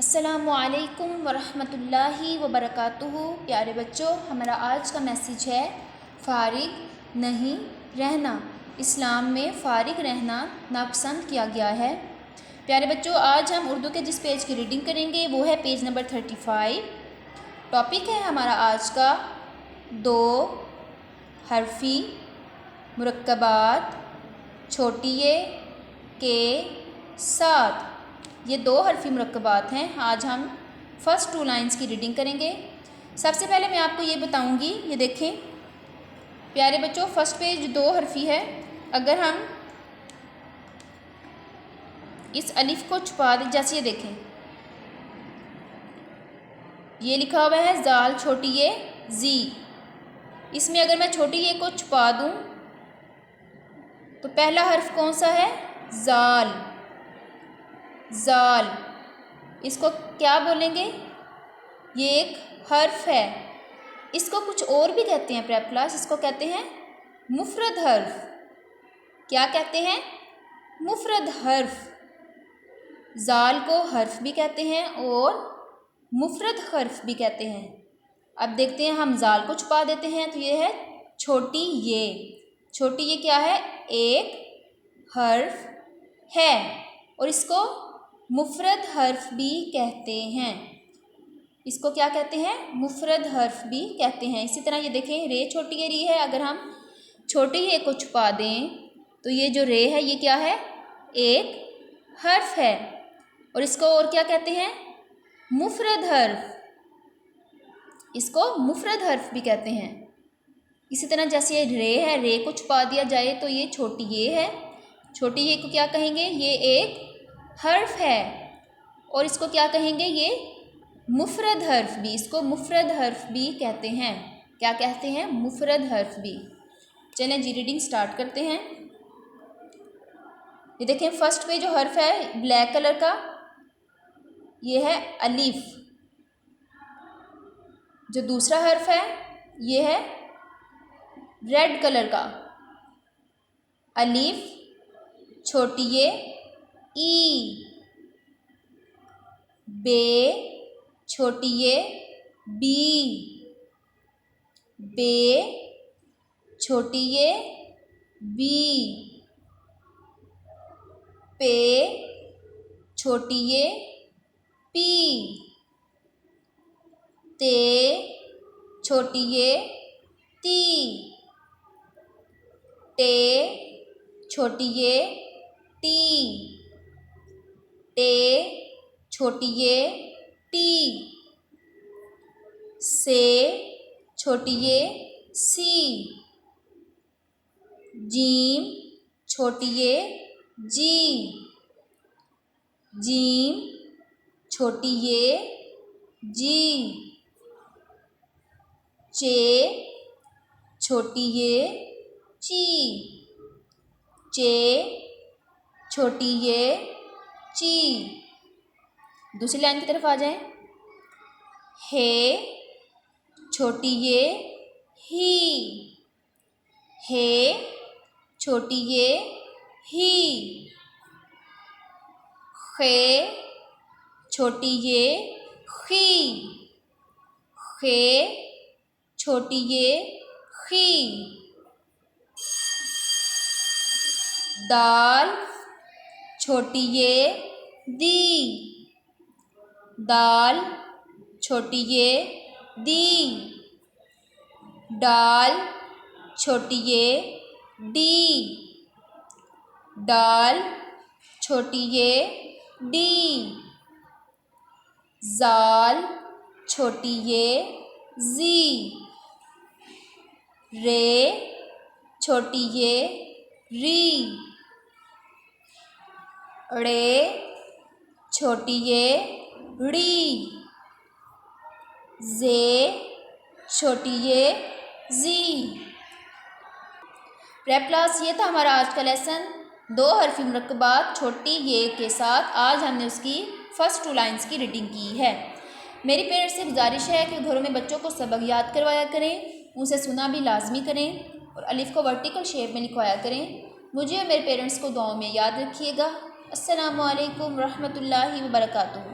अस्सलामुअलैकुम वरहमतुल्लाहि वबरकातुहू। प्यारे बच्चों, हमारा आज का मैसेज है फ़ारिग नहीं रहना। इस्लाम में फ़ारिग रहना नापसंद किया गया है। प्यारे बच्चों, आज हम उर्दू के जिस पेज की रीडिंग करेंगे वो है पेज नंबर 35। टॉपिक है हमारा आज का दो हरफी मुरक्कबात छोटिए के साथ। ये दो हरफी मुरक्कबात हैं। आज हम फर्स्ट 2 लाइन्स की रीडिंग करेंगे। सबसे पहले मैं आपको ये बताऊंगी, ये देखें प्यारे बच्चों, फर्स्ट पेज दो हरफी है। अगर हम इस अलिफ को छुपा दें, जैसे ये देखें, ये लिखा हुआ है जाल छोटी ये जी। इसमें अगर मैं छोटी ये को छुपा दूं तो पहला हर्फ कौन सा है? जाल। जाल, इसको क्या बोलेंगे? ये एक हर्फ है। इसको कुछ और भी कहते हैं प्रेप क्लास, इसको कहते हैं मुफरद हर्फ। क्या कहते हैं? मुफरद हर्फ। जाल को हर्फ भी कहते हैं और मुफरद हर्फ भी कहते हैं। अब देखते हैं, हम जाल को छुपा देते हैं तो ये है छोटी ये। छोटी ये क्या है? एक हर्फ है और इसको मुफरद हर्फ भी कहते हैं। इसको क्या कहते हैं? मुफरद हर्फ भी कहते हैं। इसी तरह ये देखें, रे छोटी ये री है। अगर हम छोटी ये को छुपा दें तो ये जो रे है ये क्या है? एक हर्फ है और इसको और क्या कहते हैं? मुफरद हर्फ। इसको मुफरद हर्फ भी कहते हैं। इसी तरह जैसे ये रे है, रे को छुपा दिया जाए तो ये छोटी ये है। छोटी ये को क्या कहेंगे? ये एक हर्फ है और इसको क्या कहेंगे? ये मुफरद हर्फ भी। इसको मुफरद हर्फ भी कहते हैं। क्या कहते हैं? मुफरद हर्फ भी। चलें जी, रीडिंग स्टार्ट करते हैं। ये देखें, फर्स्ट पे जो हर्फ है ब्लैक कलर का, ये है अलिफ। जो दूसरा हर्फ है ये है रेड कलर का। अलिफ छोटी ये ई। बे छोटी ये बी। बे छोटी ये बी। पे छोटी ये पी। ते छोटी ये ती। टे छोटी ये टी। टे छोटी ये टी। से छोटी ये सी। जीम छोटी ये जी। जीम छोटी ये जी। चे छोटी ये ची। चे छोटी ये ची। दूसरी लाइन की तरफ आ जाएं। हे छोटी ये ही। हे छोटी ये ही। खे छोटी ये खी। खे छोटी ये खी। दाल छोटी ये दी। दाल छोटी ये दी। डाल छोटी ये डी। डाल छोटी ये डी। जाल छोटी ये जी। रे छोटी ये री। ड़े छोटी ये ड़ी। जे छोटी ये जी। प्रेप क्लास, ये था हमारा आज का लेसन। दो हरफी मुरक्कबात छोटी ये के साथ। आज हमने उसकी फर्स्ट 2 लाइन्स की रीडिंग की है। मेरी पेरेंट्स से गुजारिश है कि घरों में बच्चों को सबक याद करवाया करें, उनसे सुना भी लाजमी करें और अलिफ को वर्टिकल शेप में लिखवाया करें। मुझे और मेरे पेरेंट्स को दुआओं में याद रखिएगा। अस्सलामु अलैकुम रहमतुल्लाहि व बरकातुहू।